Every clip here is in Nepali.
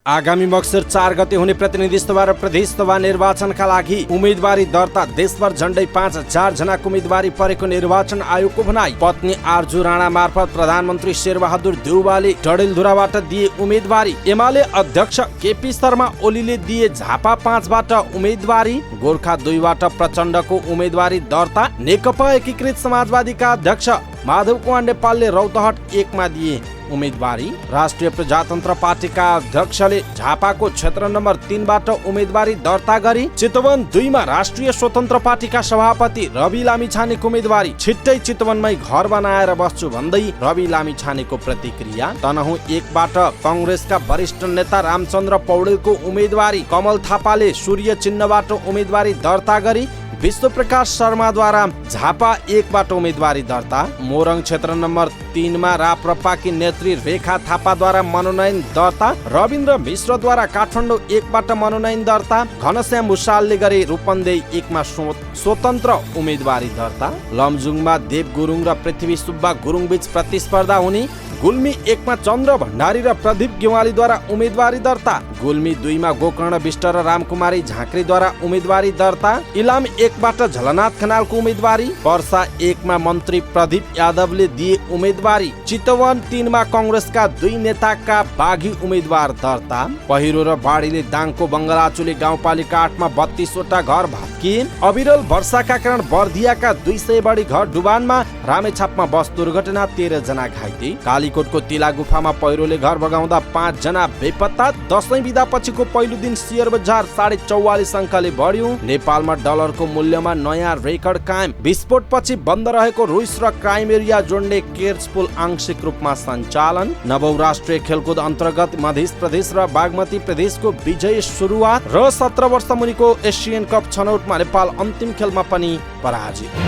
आगामी मक्सिर 4 गते हुने प्रतिनिधि सभा र प्रदेश सभा निर्वाचनका लागि उम्मेदवारी दर्ता देशभर झण्डै 5000 जनाको उम्मेदवारी परेको निर्वाचन आयोगको भनाई। पत्नी आरजु राणा मार्फत प्रधानमन्त्री शेरबहादुर देउवाले डडेलधुराबाट दिए उम्मेदवारी। एमाले अध्यक्ष केपी शर्मा ओलीले दिए झापा 5 बाट उम्मेदवारी। गोर्खा 2 बाट प्रचण्डको उम्मेदवारी दर्ता। नेकपा एकीकृत समाजवादीका अध्यक्ष माधव कुमार नेपालले रौतहट 1 मा दिए उम्मेदवारी। राष्ट्रिय प्रजातन्त्र पार्टीका अध्यक्षले झापाको क्षेत्र नम्बर 3 बाट उम्मेदवारी दर्ता गरी। चितवन 2 मा राष्ट्रिय स्वतन्त्र पार्टीका सभापति रवि लामिछानेको उम्मेदवारी। छिट्टै चितवनमै घर बनाएर बस्छु भन्दै रवि लामिछानेको प्रतिक्रिया। तनहुँ 1 बाट कंग्रेसका वरिष्ठ नेता रामचन्द्र पौडेलको उम्मेदवारी। कमल थापाले सूर्य चिन्हबाट उम्मेदवारी दर्ता गरी। विश्वप्रकाश शर्माद्वारा झापा 1 बाट उम्मेदवारी दर्ता। मोरङ क्षेत्र नम्बर 3 मा राप्रपाकी नेत्री रेखा थापाद्वारा मनोनयन दर्ता। रविन्द्र मिश्रद्वारा काठमाडौँ 1 बाट मनोनयन दर्ता। घनश्याम भुषालले गरे रूपन्देही 1 मा स्वतन्त्र उम्मेदवारी दर्ता। लमजुङमा देव गुरुङ र पृथ्वी सुब्बा गुरुङ बीच प्रतिस्पर्धा हुने। गुल्मी 1 मा चन्द्र भण्डारी र प्रदीप गेवालीद्वारा उम्मेदवारी दर्ता। गुल्मी 2 मा गोकर्ण विष्ट र रामकुमारी झाँक्रीद्वारा उम्मेदवारी दर्ता। इलाम 1 बाट झलनाथ खनालको उम्मेदवारी। पर्सा 1 मा मन्त्री प्रदीप यादवले दिए उम्मेदवारी। चितवन 3 मा कंग्रेसका 2 नेताका बागी उम्मेदवार दर्ता। पहिरो र बाढीले दाङको बङ्गलाचुली गाउँपालिका 8 मा 32 वटा घर भत्किए। अविरल वर्षाका कारण बर्दियाका 200 बढी घर डुबानमा। रामेछापमा बस दुर्घटना 13 जना घाइते। कालीकोटको तिला गुफामा पहिरोले घर बगाउँदा 5 जना बेपत्ता। दशैं बिदा पछिको पहिलो दिन शेयर बजार 44.5 अङ्कले बढ्यो। नेपालमा डलरको मूल्यमा नयाँ रेकर्ड कायम। विस्फोट पछि बन्द रहेको रुइस र क्राइम एरिया जोड्ने केर्च पुल आंशिक रूपमा सञ्चालन। नवौं राष्ट्रिय खेलकुद अन्तर्गत मध्य प्रदेश र बागमती प्रदेशको विजय सुरुवात। र 17 वर्ष मुनिको एसियन कप छनौटमा नेपाल अन्तिम खेलमा पनि पराजित।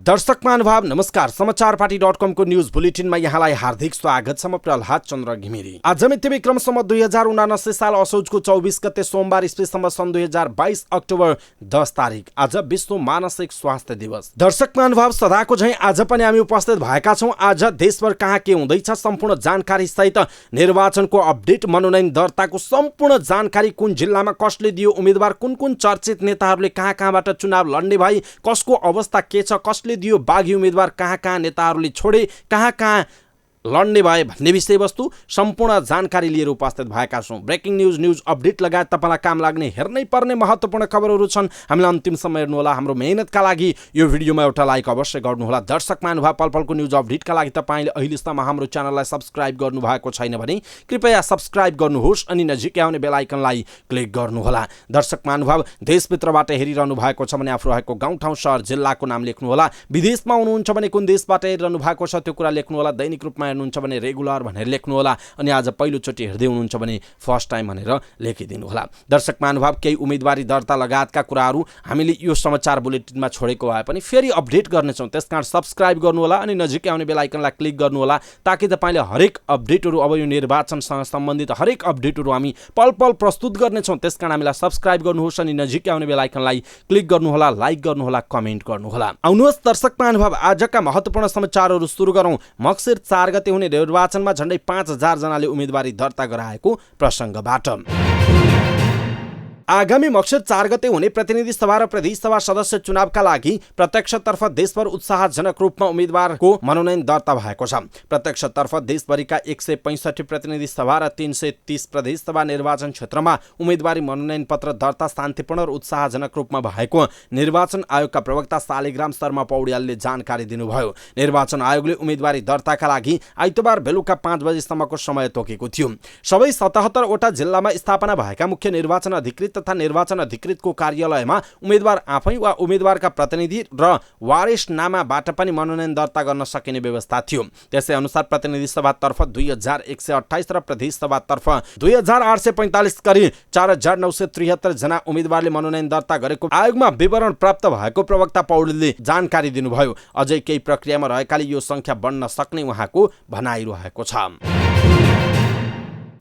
दर्शक महानुभाव नमस्कार। समाचारपाटी.com को न्यूज बुलेटिनमा यहाँलाई हार्दिक स्वागत छ। म प्रहलाद चन्द्र घिमिरे। आज मिति विक्रमसम्म 2079 साल असोजको 24 गते सोमबार इस्वीसम्म सन् 2022 अक्टोबर 10 तारिक। आज विश्व मानसिक स्वास्थ्य दिवस। दर्शक महानुभाव सदाको झैं आज पनि हामी उपस्थित भएका छौं। आज देशभर कहाँ के हुँदैछ सम्पूर्ण जानकारी सहित निर्वाचनको अपडेट, मनोनयन दर्ताको सम्पूर्ण जानकारी, कुन जिल्लामा कसले दियो उम्मेदवार, कुन चर्चित नेताहरूले कहाँबाट चुनाव लड्ने भई, कसको अवस्था के छ, कसले दियो बागी उम्मेदवार, कहाँ नेताहरूले छोडे, कहाँ लड्ने भए भन्ने विषयवस्तु सम्पूर्ण जानकारी लिएर उपस्थित भएका छौँ। ब्रेकिङ न्युज अपडेट लगायत तपाईँलाई काम लाग्ने हेर्नै पर्ने महत्त्वपूर्ण खबरहरू छन्। हामीलाई अन्तिमसम्म हेर्नुहोला। हाम्रो मेहनतका लागि यो भिडियोमा एउटा लाइक अवश्य गर्नुहोला। दर्शक महानुभाव पलपलको न्युज अपडेटका लागि तपाईँले अहिलेसम्म हाम्रो च्यानललाई सब्स्क्राइब गर्नुभएको छैन भने कृपया सब्स्क्राइब गर्नुहोस् अनि नजिकै आउने बेल आइकनलाई क्लिक गर्नुहोला। दर्शक महानुभाव देशभित्रबाट हेरिरहनु भएको छ भने आफू रहेको गाउँठाउँ सहर जिल्लाको नाम लेख्नुहोला। विदेशमा हुनुहुन्छ भने कुन देशबाट हेरिरहनु भएको छ त्यो कुरा लेख्नुहोला। दैनिक रूपमा हेर्नुहुन्छ भने रेगुलर भनेर लेख्नु होला अनि आज पहिलोचोटि हेर्दै हुनुहुन्छ भने फर्स्ट टाइम भनेर लेखिदिनु होला। दर्शक महानुभाव केही उम्मेदवारी दर्ता लगायतका कुराहरू हामीले यो समाचार बुलेटिनमा छोडेको भए पनि फेरि अपडेट गर्नेछौँ। त्यसकारण सब्स्क्राइब गर्नु होला अनि नजिकै आउने बेल आइकनलाई क्लिक गर्नु होला ताकि तपाईले हरेक अपडेटहरू, अब यो निर्वाचनसँग सम्बन्धित हरेक अपडेटहरू हामी पल पल प्रस्तुत गर्नेछौँ। त्यसकारण हामीलाई सब्स्क्राइब गर्नुहोस् अनि नजिकै आउने बेल आइकनलाई क्लिक गर्नु होला, लाइक गर्नु होला, कमेन्ट गर्नु होला। आउनुहोस् दर्शक महानुभाव आजका महत्त्वपूर्ण समाचारहरू सुरु गरौँ। मक्सिर 4 गते हुने निर्वाचनमा झण्डै 5000 जनाले उम्मेदवारी दर्ता गराएको प्रसङ्गबाट। आगामी मक्सिर 4 गते हुने प्रतिनिधि सभा र प्रदेश सभा सदस्य चुनावका लागि प्रत्यक्षतर्फ देशभर उत्साहजनक रूपमा उम्मेदवारको मनोनयन दर्ता भएको छ। प्रत्यक्षतर्फ देशभरिका 165 प्रतिनिधि सभा र 330 प्रदेश सभा निर्वाचन क्षेत्रमा उम्मेदवारी मनोनयन पत्र दर्ता शान्तिपूर्ण र उत्साहजनक रूपमा भएको निर्वाचन आयोगका प्रवक्ता शालिग्राम शर्मा पौड्यालले जानकारी दिनुभयो। निर्वाचन आयोगले उम्मेदवारी दर्ताका लागि आइतबार बेलुका 5 बजेसम्मको समय तोकेको थियो। सबै 77 वटा जिल्लामा स्थापना भएका मुख्य निर्वाचन अधिकृत तथा निर्वाचन अधिकृतको कार्यालयमा उम्मेदवार आफै वा उम्मेदवारका प्रतिनिधि र वारिसनामाबाट पनि मनोनयन दर्ता गर्न सकिने व्यवस्था थियो। त्यसै अनुसार प्रतिनिधि सभातर्फ 2128 र प्रदेश सभातर्फ 2845 गरी 4973 जना उम्मेदवारले मनोनयन दर्ता गरेको आयोगमा विवरण प्राप्त भएको प्रवक्ता पौडेलले जानकारी दिनुभयो। अझै केही प्रक्रियामा रहेकाले यो संख्या बढ्न सक्ने उहाँको भनाइरहेको छ।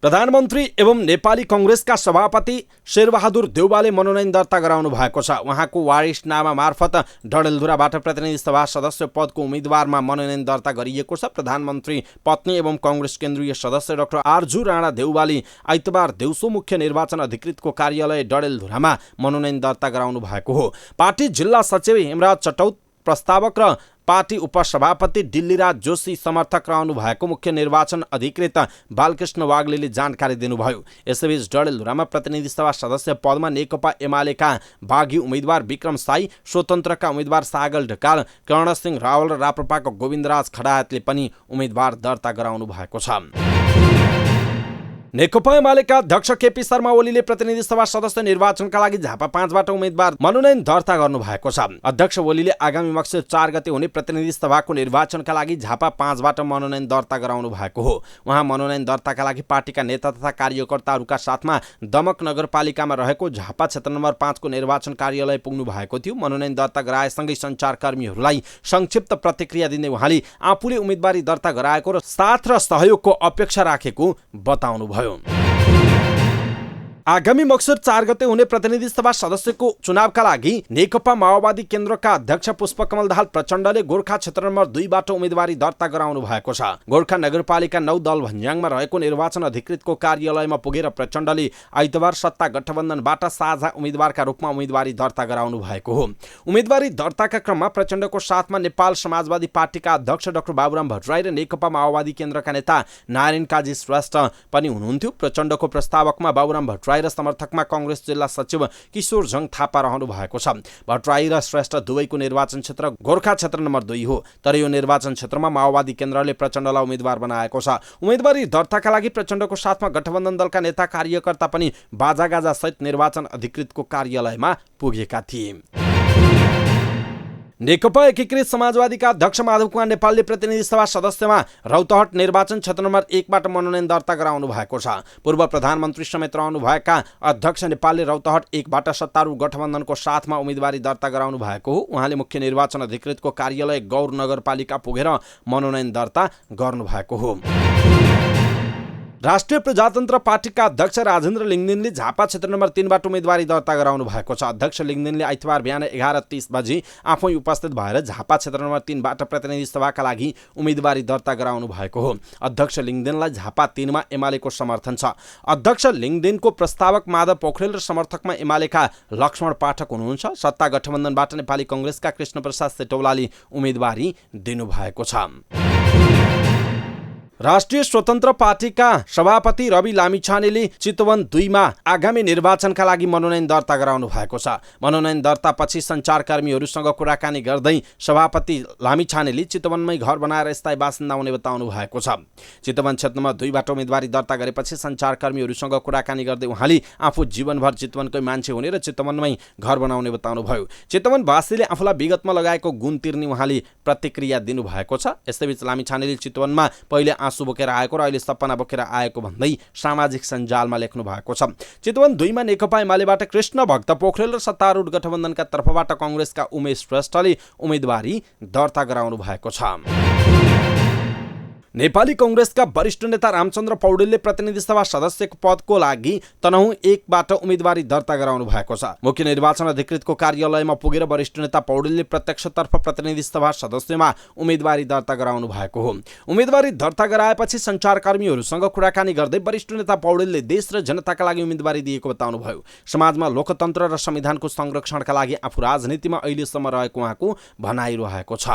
प्रधानमन्त्री एवं नेपाली कङ्ग्रेसका सभापति शेरबहादुर देउवाले मनोनयन दर्ता गराउनु भएको छ। उहाँको वारिसनामा मार्फत डडेलधुराबाट प्रतिनिधि सभा सदस्य पदको उम्मेदवारमा मनोनयन दर्ता गरिएको छ। प्रधानमन्त्री पत्नी एवं कङ्ग्रेस केन्द्रीय सदस्य डाक्टर आरजु राणा देउवाले आइतबार देउसो मुख्य निर्वाचन अधिकृतको कार्यालय डडेलधुरामा मनोनयन दर्ता गराउनु भएको हो। पार्टी जिल्ला सचिव हेमराज चटौत प्रस्तावक र पार्टी उपसभापति दिल्लीराज जोशी समर्थक रहनु भएको मुख्य निर्वाचन अधिकृत बालकृष्ण वाग्लेले जानकारी दिनुभयो। यसैबीच डडेलधुरामा प्रतिनिधि सभा सदस्य पदमा नेकपा एमालेका बागी उम्मेद्वार विक्रम साई, स्वतन्त्रका उम्मेद्वार सागल ढकाल, कर्णसिंह रावल र राप्रपाको गोविन्दराज खडायतले पनि उम्मेद्वार दर्ता गराउनु भएको छ। नेकपा एमालेका अध्यक्ष केपी शर्मा ओलीले प्रतिनिधि सभा सदस्य निर्वाचनका लागि झापा 5बाट उम्मेद्वार मनोनयन दर्ता गर्नु भएको छ। अध्यक्ष ओलीले आगामी मक्सिर 4 गते हुने प्रतिनिधि सभाको निर्वाचनका लागि झापा 5बाट मनोनयन दर्ता गराउनु भएको हो। उहाँ मनोनयन दर्ताका लागि पार्टीका नेता तथा कार्यकर्ताहरूका साथमा दमक नगरपालिकामा रहेको झापा क्षेत्र नम्बर 5 को निर्वाचन कार्यालय पुग्नु भएको थियो। मनोनयन दर्ता गराएसँगै सञ्चारकर्मीहरूलाई संक्षिप्त प्रतिक्रिया दिँदै उहाँले आफूले उम्मेदवारी दर्ता गराएको र साथ र सहयोगको अपेक्षा राखेको बताउनु भयो। आगामी मक्सिर 4 गते हुने प्रतिनिधि सभा सदस्यको चुनावका लागि नेकपा माओवादी केन्द्रका अध्यक्ष पुष्पकमल दाहाल प्रचण्डले गोर्खा क्षेत्र नम्बर 2बाट उम्मेदवारी दर्ता गराउनु भएको छ। गोर्खा नगरपालिका 9 दलभन्ज्याङमा रहेको निर्वाचन अधिकृतको कार्यालयमा पुगेर प्रचण्डले आइतबार सत्ता गठबन्धनबाट साझा उम्मेदवारका रूपमा उम्मेदवारी दर्ता गराउनु भएको हो। उम्मेदवारी दर्ताका क्रममा प्रचण्डको साथमा नेपाल समाजवादी पार्टीका अध्यक्ष डाक्टर बाबुराम भट्टराई र नेकपा माओवादी केन्द्रका नेता नारायण काजी श्रेष्ठ पनि हुनुहुन्थ्यो। प्रचण्डको प्रस्तावकमा बाबुराम भट्टराई र समर्थकमा कङ्ग्रेस जिल्ला सचिव किशोर झङ थापा रहनु भएको छ। भट्टराई र श्रेष्ठ दुवैको निर्वाचन क्षेत्र गोर्खा क्षेत्र नम्बर 2 हो। तर यो निर्वाचन क्षेत्रमा माओवादी केन्द्रले प्रचण्डलाई उम्मेदवार बनाएको छ। उम्मेदवारी दर्ताका लागि प्रचण्डको साथमा गठबन्धन दलका नेता कार्यकर्ता पनि बाजागाजा सहित निर्वाचन अधिकृतको कार्यालयमा पुगेका थिए। नेकपा एकीकृत समाजवादीका अध्यक्ष माधव कुमार नेपालले प्रतिनिधि सभा सदस्यमा रौतहट निर्वाचन क्षेत्र नम्बर 1बाट मनोनयन दर्ता गराउनु भएको छ। पूर्व प्रधानमन्त्री समेत रहनुभएका अध्यक्ष नेपालले रौतहट 1बाट सत्तारूढ गठबन्धनको साथमा उम्मेदवारी दर्ता गराउनु भएको हो। उहाँले मुख्य निर्वाचन अधिकृतको कार्यालय गौर नगरपालिका पुगेर मनोनयन दर्ता गर्नुभएको हो। राष्ट्रिय प्रजातन्त्र पार्टीका अध्यक्ष राजेन्द्र लिङदेनले झापा क्षेत्र नम्बर 3बाट उम्मेदवारी दर्ता गराउनु भएको छ। अध्यक्ष लिङदेनले आइतबार बिहान 11:30 बजी आफै उपस्थित भएर झापा क्षेत्र नम्बर 3बाट प्रतिनिधि सभाका लागि उम्मेदवारी दर्ता गराउनु भएको हो। अध्यक्ष लिङदेनलाई झापा 3मा एमालेको समर्थन छ। अध्यक्ष लिङदेनको प्रस्तावक माधव पोखरेल र समर्थकमा एमालेका लक्ष्मण पाठक हुनुहुन्छ। सत्ता गठबन्धनबाट नेपाली कङ्ग्रेसका कृष्णप्रसाद सेटौलाले उम्मेदवारी दिनुभएको छ। राष्ट्रिय स्वतन्त्र पार्टीका सभापति रवि लामिछानेले चितवन 2मा आगामी निर्वाचनका लागि मनोनयन दर्ता गराउनु भएको छ। मनोनयन दर्तापछि सञ्चारकर्मीहरूसँग कुराकानी गर्दै सभापति लामिछानेले चितवनमै घर बनाएर स्थायी बासिन्दा हुने बताउनु भएको छ। चितवन क्षेत्रमा 2बाट उम्मेदवारी दर्ता गरेपछि सञ्चारकर्मीहरूसँग कुराकानी गर्दै उहाँले आफू जीवनभर चितवनकै मान्छे हुने र चितवनमै घर बनाउने बताउनु भयो। चितवनवासीले आफूलाई विगतमा लगाएको गुण तिर्ने उहाँले प्रतिक्रिया दिनुभएको छ। यसैबीच लामिछानेले चितवनमा पहिले आँसु बोकेर आएको र अहिले सपना बोकेर आएको भन्दै सामाजिक सञ्जालमा लेख्नु भएको छ। चितवन 2मा नेकपा एमालेबाट कृष्ण भक्त पोखरेल र सत्तारूढ गठबन्धनका तर्फबाट कङ्ग्रेसका उमेश श्रेष्ठले उम्मेदवारी दर्ता गराउनु भएको छ। नेपाली कङ्ग्रेसका वरिष्ठ नेता रामचन्द्र पौडेलले प्रतिनिधि सभा सदस्यको पदको लागि तनहुँ 1बाट उम्मेदवारी दर्ता गराउनु भएको छ। मुख्य निर्वाचन अधिकृतको कार्यालयमा पुगेर वरिष्ठ नेता पौडेलले प्रत्यक्षतर्फ प्रतिनिधि सभा सदस्यमा उम्मेदवारी दर्ता गराउनु भएको हो। उम्मेदवारी दर्ता गराएपछि सञ्चारकर्मीहरूसँग कुराकानी गर्दै वरिष्ठ नेता पौडेलले देश र जनताका लागि उम्मेदवारी दिएको बताउनुभयो। समाजमा लोकतन्त्र र संविधानको संरक्षणका लागि आफू राजनीतिमा अहिलेसम्म रहेको उहाँको भनाइरहेको छ।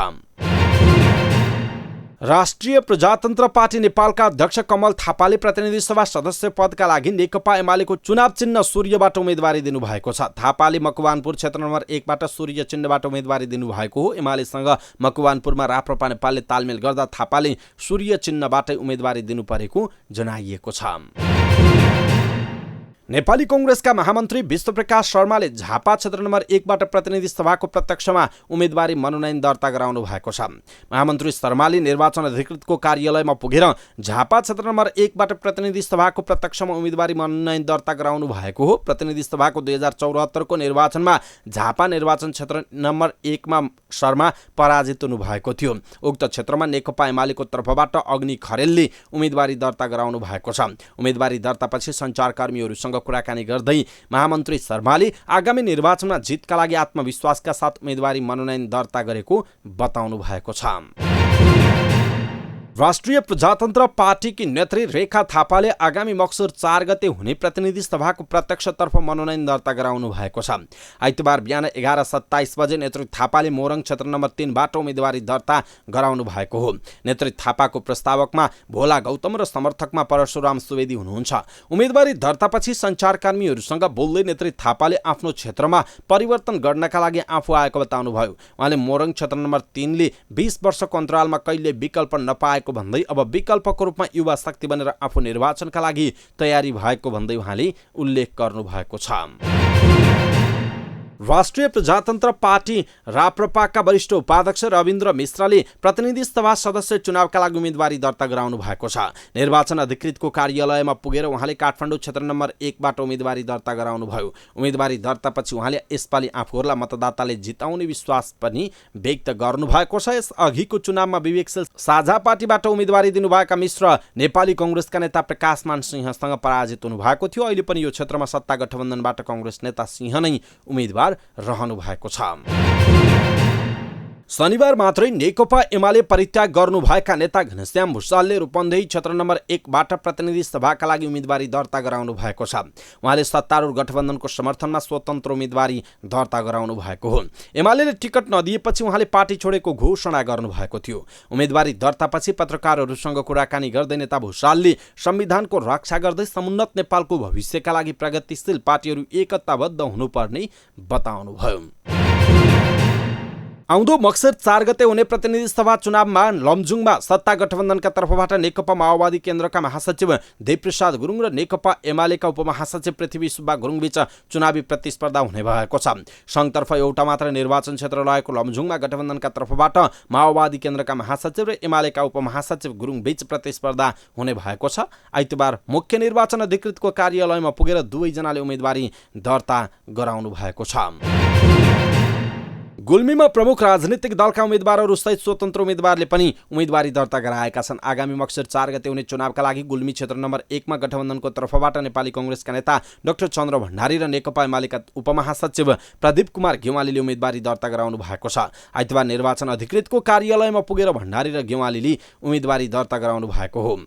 राष्ट्रिय प्रजातन्त्र पार्टी नेपालका अध्यक्ष कमल थापाले प्रतिनिधि सभा सदस्य पदका लागि नेकपा एमालेको चुनाव चिन्ह सूर्यबाट उम्मेदवारी दिनुभएको छ। थापाले मकवानपुर क्षेत्र नम्बर 1बाट सूर्य चिन्हबाट उम्मेदवारी दिनुभएको हो। एमालेसँग मकवानपुरमा राप्रपा नेपालले तालमेल गर्दा थापाले सूर्य चिन्हबाटै उम्मेदवारी दिनु परेको जनाइएको छ। नेपाली कांग्रेसका महामन्त्री विश्वप्रकाश शर्माले झापा क्षेत्र नम्बर 1बाट प्रतिनिधि सभाको प्रत्यक्षमा उम्मेदवारी मनोनयन दर्ता गराउनु भएको छ। महामन्त्री शर्माले निर्वाचन अधिकृतको कार्यालयमा पुगेर झापा क्षेत्र नम्बर 1बाट प्रतिनिधि सभाको प्रत्यक्षमा उम्मेदवारी मनोनयन दर्ता गराउनु भएको हो। प्रतिनिधि सभाको 2074 को निर्वाचनमा झापा निर्वाचन क्षेत्र नम्बर 1मा शर्मा पराजित हुनुभएको थियो। उक्त क्षेत्रमा नेकपा एमालेको तर्फबाट अग्नि खरेलले उम्मेदवारी दर्ता गराउनु भएको छ। उम्मेदवारी दर्तापछि सञ्चारकर्मीहरूसँग कुराकानी गर्दै महामन्त्री शर्माले आगामी निर्वाचनमा जितका लागि आत्मविश्वासका साथ उम्मेदवारी मनोनयन दर्ता गरेको बताउनु भएको छ। राष्ट्रिय प्रजातन्त्र पार्टीकी नेत्री रेखा थापाले आगामी मक्सुर 4 गते हुने प्रतिनिधि सभाको प्रत्यक्षतर्फ मनोनयन दर्ता गराउनु भएको छ। आइतबार बिहान 11:27 बजे नेत्री थापाले मोरङ क्षेत्र नम्बर 3बाट उम्मेदवारी दर्ता गराउनु भएको हो। नेत्री थापाको प्रस्तावकमा भोला गौतम र समर्थकमा परशुराम सुवेदी हुनुहुन्छ। उम्मेदवारी दर्तापछि सञ्चारकर्मीहरूसँग बोल्दै नेत्री थापाले आफ्नो क्षेत्रमा परिवर्तन गर्नका लागि आफू आएको बताउनुभयो। उहाँले मोरङ क्षेत्र नम्बर 3ले 20 वर्षको अन्तरालमा कहिले विकल्प नपाएको भन्दै अब विकल्पको रूपमा युवा शक्ति बनेर आफू निर्वाचनका लागि तयारी भएको भन्दै उहाँले उल्लेख गर्नु भएको छ। राष्ट्रिय प्रजातन्त्र पार्टी राप्रपाका वरिष्ठ उपाध्यक्ष रविन्द्र मिश्रले प्रतिनिधि सभा सदस्य चुनावका लागि उम्मेदवारी दर्ता गराउनु भएको छ। निर्वाचन अधिकृतको कार्यालयमा पुगेर उहाँले काठमाडौँ क्षेत्र नम्बर 1बाट उम्मेदवारी दर्ता गराउनु भयो। उम्मेदवारी दर्तापछि उहाँले यसपालि आफूहरूलाई मतदाताले जिताउने विश्वास पनि व्यक्त गर्नु भएको छ। यस अघिको चुनावमा विवेकशील साझा पार्टीबाट उम्मेदवारी दिनुभएका मिश्र नेपाली कांग्रेसका नेता प्रकाशमान सिंहसँग पराजित हुनुभएको थियो। अहिले पनि यो क्षेत्रमा सत्ता गठबन्धनबाट कांग्रेस नेता सिंह नै उम्मेदवार रहनु भएको छ। शनिबार मात्रै नेकपा एमाले परित्याग गर्नुभएका नेता घनश्याम भुसालले रूपन्देही क्षेत्र नम्बर 1बाट प्रतिनिधि सभाका लागि उम्मेदवारी दर्ता गराउनु भएको छ। उहाँले सत्तारूढ गठबन्धनको समर्थनमा स्वतन्त्र उम्मेदवारी दर्ता गराउनु भएको हो। एमालेले टिकट नदिएपछि उहाँले पार्टी छोडेको घोषणा गर्नुभएको थियो। उम्मेदवारी दर्तापछि पत्रकारहरूसँग कुराकानी गर्दै नेता भुसालले संविधानको रक्षा गर्दै समुन्नत नेपालको भविष्यका लागि प्रगतिशील पार्टीहरू एकताबद्ध हुनुपर्ने बताउनुभयो। आउँदो मक्सिर 4 गते हुने प्रतिनिधि सभा चुनावमा लमजुङमा सत्ता गठबन्धनका तर्फबाट नेकपा माओवादी केन्द्रका महासचिव देवप्रसाद गुरुङ र नेकपा एमालेका उपमहासचिव पृथ्वी सुब्बा गुरुङबीच चुनावी प्रतिस्पर्धा हुने भएको छ। सङ्घतर्फ एउटा मात्र निर्वाचन क्षेत्र रहेको लमजुङमा गठबन्धनका तर्फबाट माओवादी केन्द्रका महासचिव र एमालेका उपमहासचिव गुरुङबीच प्रतिस्पर्धा हुने भएको छ। आइतबार मुख्य निर्वाचन अधिकृतको कार्यालयमा पुगेर दुवैजनाले उम्मेदवारी दर्ता गराउनु भएको छ। गुल्मीमा प्रमुख राजनीतिक दलका उम्मेदवारहरू सहित स्वतन्त्र उम्मेदवारले पनि उम्मेदवारी दर्ता गराएका छन्। आगामी मक्सिर 4 गते हुने चुनावका लागि गुल्मी क्षेत्र नम्बर 1मा गठबन्धनको तर्फबाट नेपाली कांग्रेसका नेता डाक्टर चन्द्र भण्डारी र नेकपा एमालेका उपमहासचिव प्रदीप कुमार गेवालीले उम्मेदवारी दर्ता गराउनु भएको छ। आइतबार निर्वाचन अधिकृतको कार्यालयमा पुगेर भण्डारी र गेवालीले उम्मेदवारी दर्ता गराउनु भएको हो।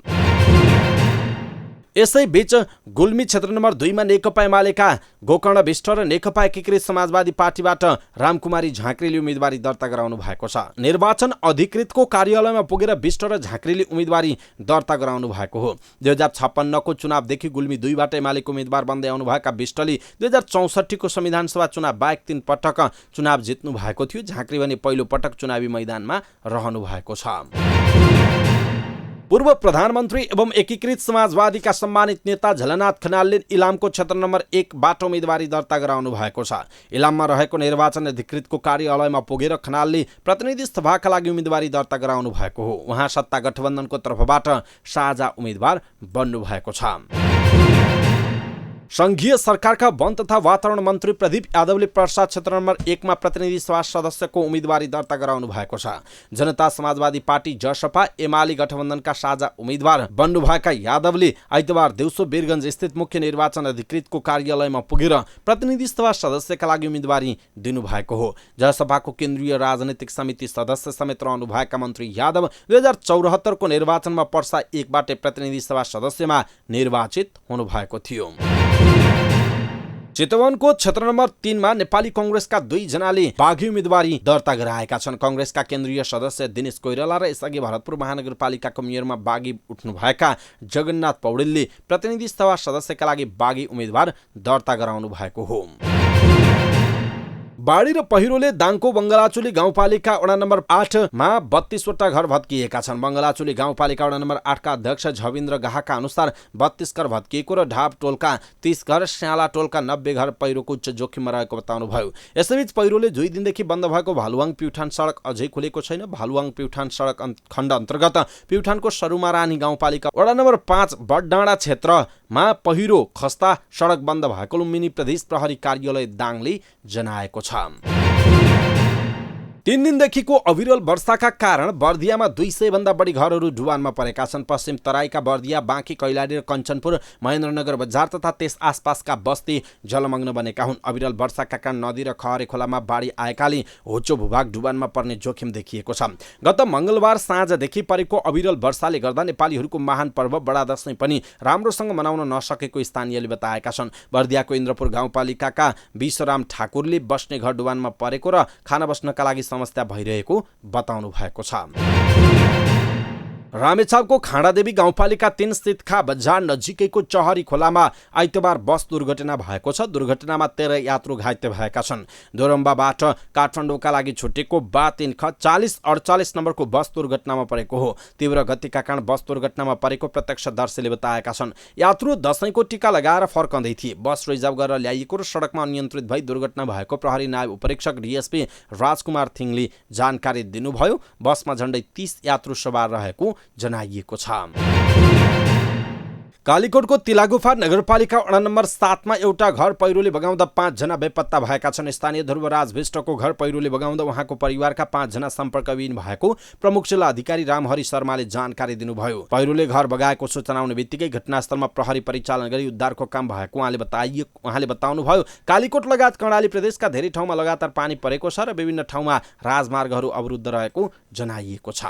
यसैबीच गुल्मी क्षेत्र नम्बर 2मा नेकपा एमालेका गोकर्ण विष्ट र नेकपा एकीकृत समाजवादी पार्टीबाट रामकुमारी झाँक्रीले उम्मेदवारी दर्ता गराउनु भएको छ। निर्वाचन अधिकृतको कार्यालयमा पुगेर विष्ट र झाँक्रीले उम्मेदवारी दर्ता गराउनु भएको हो। 2056 को चुनावदेखि गुल्मी 2बाट एमालेको उम्मेदवार बन्दै आउनुभएका विष्टले 2064 को संविधान सभा चुनाव बाहेक 3 पटक चुनाव जित्नु भएको थियो। झाँक्री भने पहिलो पटक चुनावी मैदानमा रहनु भएको छ। पूर्व प्रधानमन्त्री एवं एकीकृत समाजवादीका सम्मानित नेता झलनाथ खनालले इलामको क्षेत्र नम्बर 1बाट उम्मेदवारी दर्ता गराउनु भएको छ। इलाममा रहेको निर्वाचन अधिकृतको कार्यालयमा पुगेर खनालले प्रतिनिधि सभाका लागि उम्मेदवारी दर्ता गराउनु भएको हो। उहाँ सत्ता गठबन्धनको तर्फबाट साझा उम्मेदवार बन्नु भएको छ। संघीय सरकारका वन तथा वातावरण मन्त्री प्रदीप यादवले पर्सा क्षेत्र नम्बर 1मा प्रतिनिधि सभा सदस्यको उम्मेदवारी दर्ता गराउनु भएको छ। जनता समाजवादी पार्टी जसपा एमाले गठबन्धनका साझा उम्मेदवार बन्नुभएका यादवले आइतबार दिउँसो वीरगञ्ज स्थित मुख्य निर्वाचन अधिकृतको कार्यालयमा पुगेर प्रतिनिधि सभा सदस्यका लागि उम्मेदवारी दिनुभएको हो। जसपाको केन्द्रीय राजनीतिक समिति सदस्य समेत रहनुभएका मन्त्री यादव 2074 को निर्वाचनमा पर्सा 1बाट प्रतिनिधि सभा सदस्यमा निर्वाचित हुनुभएको थियो। चितवनको क्षेत्र नम्बर 3मा नेपाली कांग्रेसका 2 जनाले बागी उम्मेदवारी दर्ता गराएका छन्। कांग्रेसका केन्द्रीय सदस्य दिनेश कोइराला र यसअघि भरतपुर महानगरपालिकाको मेयरमा बागी उठ्नुभएका जगन्नाथ पौडेलले प्रतिनिधि सभा सदस्यका लागि बागी उम्मेदवार दर्ता गराउनु भएको हो। बाढी र पहिरोले दाङको बङ्गलाचुली गाउँपालिका वडा नम्बर 8 मा 32 वटा घर भत्किएका छन्। बङ्गलाचुली गाउँपालिका वडा नम्बर 8 का अध्यक्ष झविन्द्र गाहाका अनुसार 32 घर भत्किएको र ढाप टोलका 30 घर, स्याला टोलका 90 घर पहिरोको उच्च जोखिममा रहेको बताउनुभयो। यसैबीच पहिरोले 2 दिनदेखि बन्द भएको भालुवाङ प्युठान सडक अझै खुलेको छैन। भालुवाङ प्युठान सडक खण्ड अन्तर्गत प्युठानको सरुमारानी गाउँपालिका वडा नम्बर 5 बडडाँडा क्षेत्रमा पहिरो खस्ता सडक बन्द भएको लुम्बिनी प्रदेश प्रहरी कार्यालय दाङले जनाएको छ। 3 दिनदेखिको अविरल वर्षाका कारण बर्दियामा 200 भन्दा बढी घरहरू डुबानमा परेका छन्। पश्चिम तराईका बर्दिया, बाँकी, कैलाली र कञ्चनपुर, महेन्द्रनगर बजार तथा त्यस आसपासका बस्ती जलमग्न बनेका हुन्। अविरल वर्षाका कारण नदी र खहरे खोलामा बाढी आएकाले होचो भूभाग डुबानमा पर्ने जोखिम देखिएको छ। गत मङ्गलबार साँझदेखि परेको अविरल वर्षाले गर्दा नेपालीहरूको महान पर्व बडा दशैं पनि राम्रोसँग मनाउन नसकेको स्थानीयले बताएका छन्। बर्दियाको इन्द्रपुर गाउँपालिकाका विश्वराम ठाकुरले बस्ने घर डुबानमा परेको र खाना बस्नका लागि समस्या भइरहेको बताउनु भएको छ। रामेछापको खाँडादेवी गाउँपालिका 3 स्थित खा बजार नजिकैको चहरी खोलामा आइतबार बस दुर्घटना भएको छ। दुर्घटनामा 13 यात्रु घाइते भएका छन्। दोरम्बाबाट काठमाडौँका लागि छुटेको बा 3 ख 4048 नम्बरको बस दुर्घटनामा परेको हो। तीव्र गतिका कारण बस दुर्घटनामा परेको प्रत्यक्षदर्शीले बताएका छन्। यात्रु दशैंको टीका लगाएर फर्कँदै थिए। बस रिजर्भ गरेर ल्याइएको र सडकमा अनियन्त्रित भई दुर्घटना भएको प्रहरी नायब उपरीक्षक डीएसपी राजकुमार थिङले जानकारी दिनुभयो। बसमा झण्डै 30 यात्रु सवार रहेको जनाइएको छ। कालीकोटको तिलागुफा नगरपालिका वडा नम्बर 7 मा एउटा घर पहिरोले बगाउँदा 5 जना बेपत्ता भएका छन्। स्थानीय ध्रुवराज विष्टको घर पहिरोले बगाउँदा उहाँको परिवारका 5 जना सम्पर्कविहीन भएको प्रमुख जिल्ला अधिकारी रामहरि शर्माले जानकारी दिनुभयो। पहिरोले घर बगाएको सूचना आउने बित्तिकै घटनास्थलमा प्रहरी परिचालन गरी उद्धारको काम भएको उहाँले बताउनुभयो। कालीकोट लगायत कर्णाली प्रदेशका धेरै ठाउँमा लगातार पानी परेको छ र विभिन्न ठाउँमा राजमार्गहरू अवरुद्ध रहेको जनाइएको छ।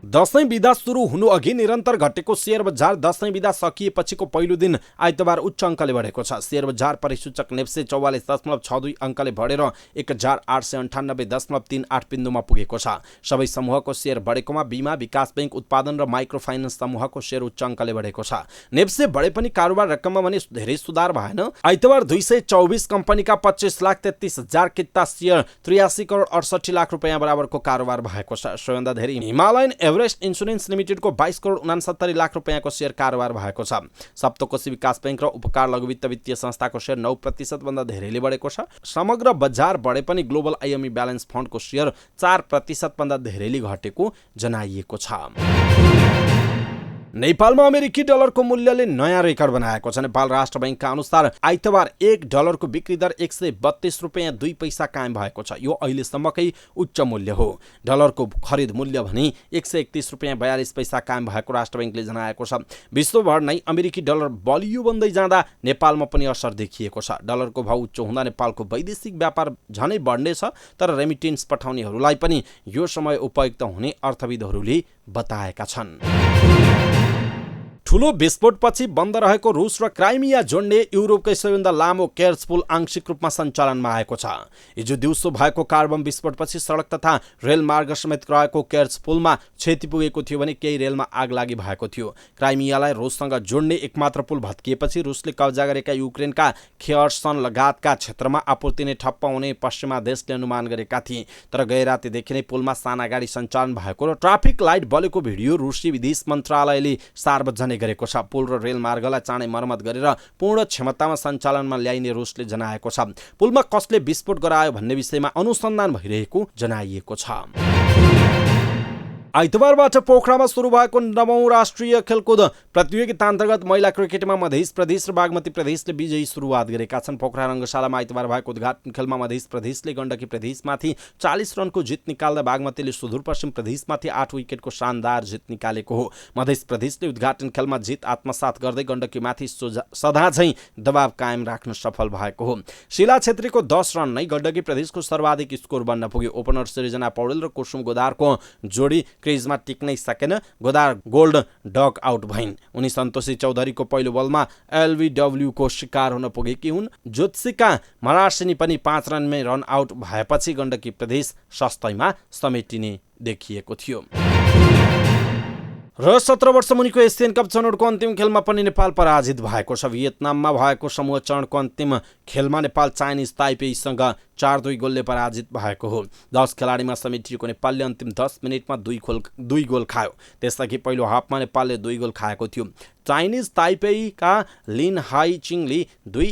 दशैं बिदा सुरु हुनु अघि निरन्तर घटेको शेयर बजार दशैं बिदा सकिएपछिको पहिलो दिन आइतबार उच्च अङ्कले बढेको छ। शेयर बजार परिसूचक नेप्से 44.62 अङ्कले बढेर 1898.38 बिन्दुमा पुगेको छ। सबै समूहको शेयर बढेकोमा बीमा, विकास बैंक, उत्पादन र माइक्रो फाइनान्स समूहको शेयर उच्च अङ्कले बढेको छ। नेप्से बढे पनि कारोबार रकममा भने धेरै सुधार भएन। आइतबार 224 कम्पनीका 25,33,000 किता शेयर 83 करोड 68 लाख रुपैयाँ बराबरको कारोबार भएको छ। सबैभन्दा धेरै हिमालयन एभरेस्ट इन्सुरेन्स लिमिटेडको 22 करोड 69 लाख रुपैयाँको शेयर कारोबार भएको छ। सप्तकोशी विकास बैंक र उपकार लघुवित्त वित्तीय संस्थाको शेयर 9% भन्दा धेरैले बढेको छ। समग्र बजार बढे पनि ग्लोबल आइएमई ब्यालेन्स फन्डको शेयर 4% भन्दा धेरैले घटेको जनाइएको छ। नेपालमा अमेरिकी डलरको मूल्यले नयाँ रेकर्ड बनाएको छ। नेपाल राष्ट्र बैंकका अनुसार आइतबार 1 डलरको बिक्री दर 132 रुपैयाँ 2 पैसा कायम भएको छ। यो अहिलेसम्मकै उच्च मूल्य हो। डलरको खरिद मूल्य भने 131 रुपैयाँ 42 पैसा कायम भएको राष्ट्र बैंकले जनाएको छ। विश्वभर नै अमेरिकी डलर बलियो बन्दै जाँदा नेपालमा पनि असर देखिएको छ। डलरको भाउ उच्च हुँदा नेपालको वैदेशिक व्यापार झनै बढ्नेछ, तर रेमिटेन्स पठाउनेहरूलाई पनि यो समय उपयुक्त हुने अर्थविदहरूले बताएका छन्। ठूलो विस्फोटपछि बन्द रहेको रुस र क्राइमिया जोड्ने युरोपकै सबैभन्दा लामो केयर्स पुल आंशिक रूपमा सञ्चालनमा आएको छ। हिजो दिउँसो भएको कार बम विस्फोटपछि सडक तथा रेल मार्ग समेत रहेको केयर्स पुलमा क्षति पुगेको थियो भने केही रेलमा आग लागि भएको थियो। क्राइमियालाई रुससँग जोड्ने एकमात्र पुल भत्किएपछि रुसले कब्जा गरेका युक्रेनका खेयर्सन लगायतका क्षेत्रमा आपूर्ति नै ठप्प हुने पश्चिमा देशले अनुमान गरेका थिए। तर गैरातीदेखि नै पुलमा साना गाडी सञ्चालन भएको र ट्राफिक लाइट बलेको भिडियो रुसी विदेश मन्त्रालयले सार्वजनिक गरेको छ। पुल र रेल मार्गलाई चाँडै मर्मत गरेर पूर्ण क्षमतामा सञ्चालनमा ल्याइने रुसले जनाएको छ। पुलमा कसले विस्फोट गरायो भन्ने विषयमा अनुसन्धान भइरहेको जनाइएको छ। आइतबारबाट पोखरामा सुरु भएको 9औं राष्ट्रिय खेलकुद प्रतियोगिता अन्तर्गत महिला क्रिकेटमा मध्य प्रदेश र बागमती प्रदेशले विजयी सुरुवात गरेका छन्। पोखरा रङ्गशालामा आइतबार भएको उद्घाटन खेलमा मध्य प्रदेशले गण्डकी प्रदेशमाथि 40 रनको जित निकाल्दा बागमतीले सुदूरपश्चिम प्रदेशमाथि 8 विकेटको शानदार जित निकालेको हो। मध्य प्रदेशले उद्घाटन खेलमा जित आत्मसात गर्दै गण्डकीमाथि सदाझैं दबाव कायम राख्न सफल भएको हो। शीला छेत्रीको 10 रन नै गण्डकी प्रदेशको सर्वाधिक स्कोर बन्न पुग्यो। ओपनर सृजना पौडेल र कुसुम गोदारको जोडी क्रिजमा टिक्नै सकेन। गोदार गोल्ड डक आउट भइन्। उनी सन्तोषी चौधरीको पहिलो बलमा एलबीडब्ल्यू को शिकार हुन पुगेकी हुन्। ज्योत्सिका मरासिनी पनि 5 रनमै रन आउट भएपछि गण्डकी प्रदेश सस्तैमा समेटिने देखिएको थियो। र 17 वर्ष मुनिको एसियन कप छनौटको अन्तिम खेलमा पनि नेपाल पराजित भएको छ। भियतनाममा भएको समूह चरणको अन्तिम खेलमा नेपाल चाइनिज ताइपेईसँग 4-2 गोलले पराजित भएको हो। 10 खेलाडीमा समेटिएको नेपालले अन्तिम 10 मिनेटमा 2 गोल खायो। त्यसअघि पहिलो हाफमा नेपालले 2 गोल खाएको थियो। चाइनिज ताइपेईका लिन हाई चिङले 2,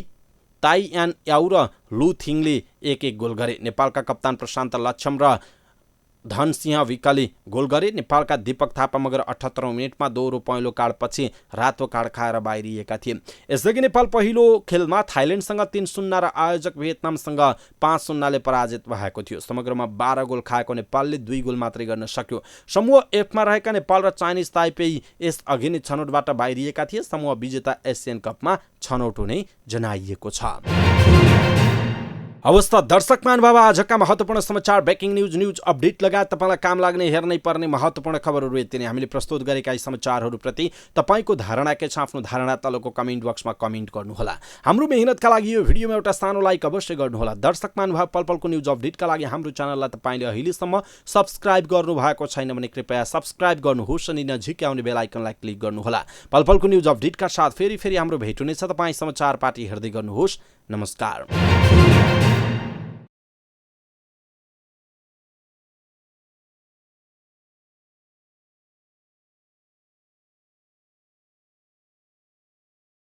ताई एन याउ र लु थिङले 1-1 गोल गरे। नेपालका कप्तान प्रशान्त लक्षम र धनसिंह विकले गोल गरे। नेपालका दीपक थापा मगर 78औं मिनेटमा दोहोरो पहेँलो कार्डपछि रातो कार्ड खाएर बाहिरिएका थिए। यसअघि नेपाल पहिलो खेलमा थाइल्यान्डसँग 3-0 र आयोजक भियतनामसँग 5-0 ले पराजित भएको थियो। समग्रमा 12 गोल खाएको नेपालले 2 गोल मात्रै गर्न सक्यो। समूह एफमा रहेका नेपाल र चाइनिज ताइपेई यसअघि नै छनौटबाट बाहिरिएका थिए। समूह विजेता एसियन कपमा छनौट हुने जनाइएको छ। अवस्था दर्शक महानुभाव, आजका महत्त्वपूर्ण समाचार, ब्रेकिङ न्युज अपडेट लगायत तपाईँलाई काम लाग्ने हेर्नै पर्ने महत्त्वपूर्ण खबरहरू यति नै। हामीले प्रस्तुत गरेका यी समाचारहरूप्रति तपाईँको धारणा के छ? आफ्नो धारणा तलको कमेन्ट बक्समा कमेन्ट गर्नुहोला। हाम्रो मेहनतका लागि यो भिडियोमा एउटा सानो लाइक अवश्य गर्नुहोला। दर्शक महानुभाव, पल पलको न्युज अपडेटका लागि हाम्रो च्यानललाई तपाईँले अहिलेसम्म सब्सक्राइब गर्नुभएको छैन भने कृपया सब्सक्राइब गर्नुहोस् अनि नजिकै आउने बेल आइकनलाई क्लिक गर्नुहोला। पल पलको न्युज अपडेटका साथ फेरि हाम्रो भेट हुनेछ। तपाईँ समाचार पार्टी हेर्दै गर्नुहोस्। नमस्कार।